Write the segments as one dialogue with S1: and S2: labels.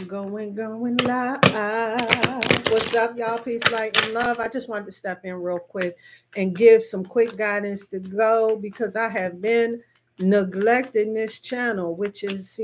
S1: Going live. What's up, y'all? Peace, light, and love. I just wanted to step in real quick and give some quick guidance to go because I have been neglecting this channel, which is,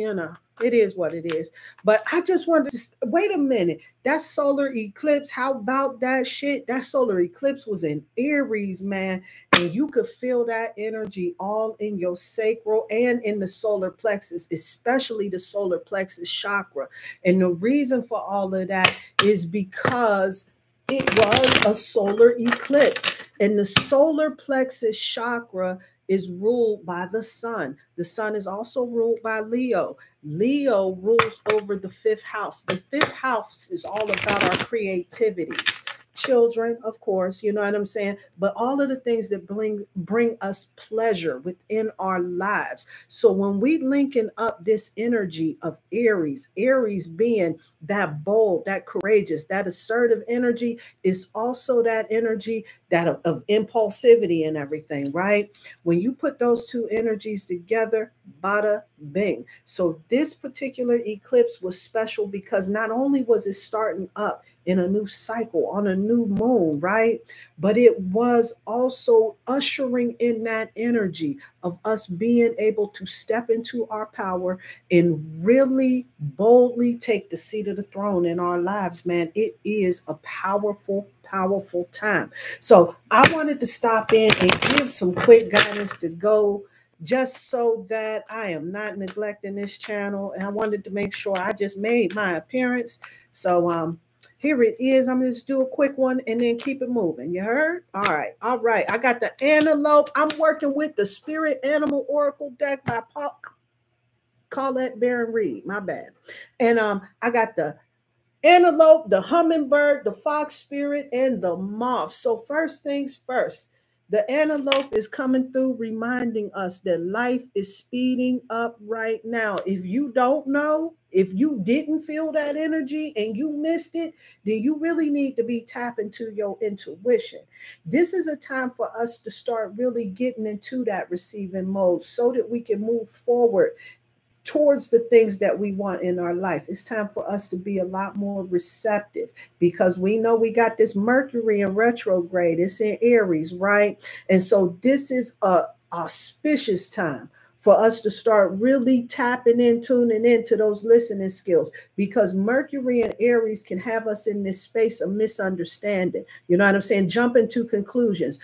S1: it is what it is. But I just wanted to wait a minute. That solar eclipse, how about that shit? That solar eclipse was in Aries, man. And you could feel that energy all in your sacral and in the solar plexus, especially the solar plexus chakra. And the reason for all of that is because it was a solar eclipse. And the solar plexus chakra is ruled by the sun. The sun is also ruled by Leo. Leo rules over the fifth house. The fifth house is all about our creativities. Children, of course, you know what I'm saying? But all of the things that bring us pleasure within our lives. So when we linking up this energy of Aries, Aries being that bold, that courageous, that assertive energy, is also that energy that of impulsivity and everything, right? When you put those two energies together, bada bing. So this particular eclipse was special because not only was it starting up in a new cycle on a new moon, right? But it was also ushering in that energy of us being able to step into our power and really boldly take the seat of the throne in our lives, man. It is a powerful time. So I wanted to stop in and give some quick guidance to go just so that I am not neglecting this channel. And I wanted to make sure I just made my appearance. So here it is. I'm just do a quick one and then keep it moving. You heard? All right. I got the antelope. I'm working with the Spirit Animal Oracle deck by Colette Baron Reed. My bad. And I got the antelope, the hummingbird, the fox spirit, and the moth. So first things first, the antelope is coming through reminding us that life is speeding up right now. If you don't know, if you didn't feel that energy and you missed it, then you really need to be tapping into your intuition. This is a time for us to start really getting into that receiving mode so that we can move forward towards the things that we want in our life. It's time for us to be a lot more receptive because we know we got this Mercury in retrograde. It's in Aries, right? And so this is a auspicious time for us to start really tapping in, tuning into those listening skills, because Mercury and Aries can have us in this space of misunderstanding. You know what I'm saying? Jumping to conclusions,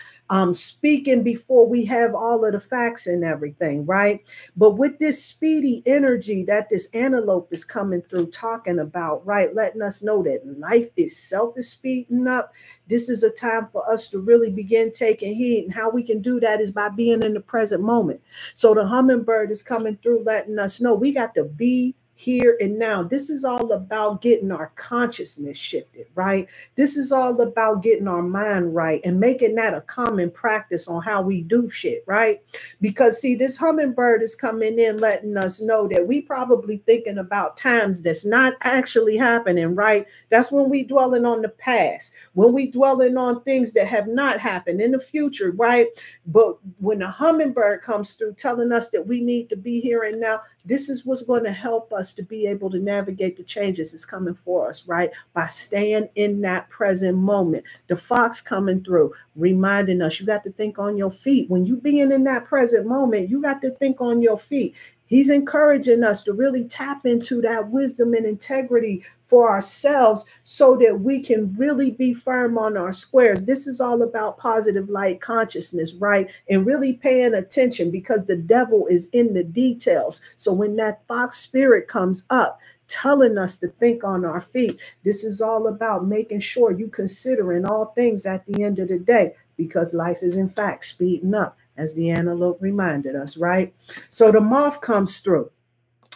S1: speaking before we have all of the facts and everything, right? But with this speedy energy that this antelope is coming through talking about, right? Letting us know that life itself is speeding up. This is a time for us to really begin taking heed. And how we can do that is by being in the present moment. So the hummingbird is coming through letting us know we got to be here and now. This is all about getting our consciousness shifted, right? This is all about getting our mind right and making that a common practice on how we do shit, right? Because see, this hummingbird is coming in letting us know that we probably thinking about times that's not actually happening, right? That's when we dwelling on the past, when we dwelling on things that have not happened in the future, right? But when the hummingbird comes through telling us that we need to be here and now, this is what's going to help us to be able to navigate the changes that's coming for us, right? By staying in that present moment. The fox coming through, reminding us you got to think on your feet. When you being in that present moment, you got to think on your feet. He's encouraging us to really tap into that wisdom and integrity for ourselves so that we can really be firm on our squares. This is all about positive light consciousness, right? And really paying attention because the devil is in the details. So when that fox spirit comes up, telling us to think on our feet, this is all about making sure you considering all things at the end of the day, because life is in fact speeding up, as the antelope reminded us, right? So the moth comes through,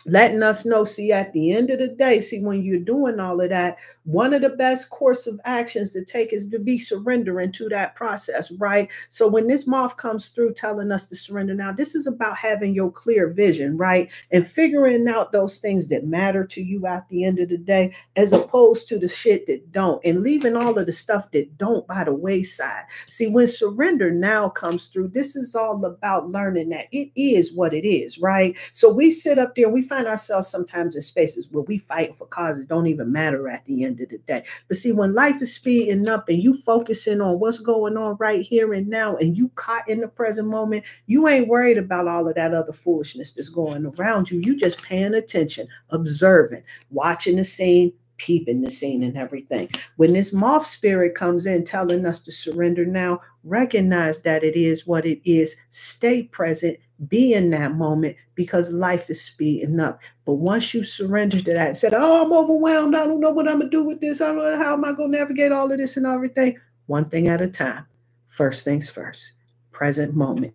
S1: letting us know, see, at the end of the day, see, when you're doing all of that, one of the best course of actions to take is to be surrendering to that process, right? So when this moth comes through telling us to surrender now, this is about having your clear vision, right? And figuring out those things that matter to you at the end of the day, as opposed to the shit that don't, and leaving all of the stuff that don't by the wayside. See, when surrender now comes through, this is all about learning that it is what it is, right? So we sit up there and we find ourselves sometimes in spaces where we fight for causes don't even matter at the end of the day. But see, when life is speeding up and you focusing on what's going on right here and now, and you caught in the present moment, you ain't worried about all of that other foolishness that's going around you. You just paying attention, observing, watching the scene, peeping the scene and everything. When this moth spirit comes in telling us to surrender now, recognize that it is what it is. Stay present, be in that moment, because life is speeding up. But once you surrender to that and said, oh, I'm overwhelmed, I don't know what I'm gonna do with this, I don't know how am I gonna navigate all of this and everything. One thing at a time. First things first. Present moment.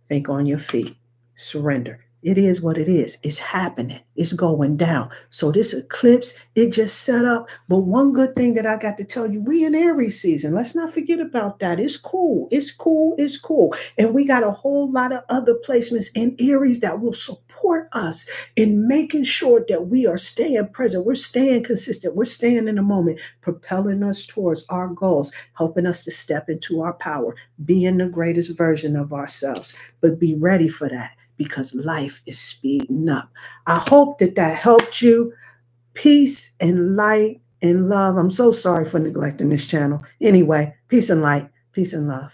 S1: Think on your feet. Surrender. It is what it is. It's happening. It's going down. So this eclipse, it just set up. But one good thing that I got to tell you, we in Aries season. Let's not forget about that. It's cool. It's cool. It's cool. And we got a whole lot of other placements in Aries that will support us in making sure that we are staying present. We're staying consistent. We're staying in the moment, propelling us towards our goals, helping us to step into our power, being the greatest version of ourselves. But be ready for that, because life is speeding up. I hope that that helped you. Peace and light and love. I'm so sorry for neglecting this channel. Anyway, peace and light, peace and love.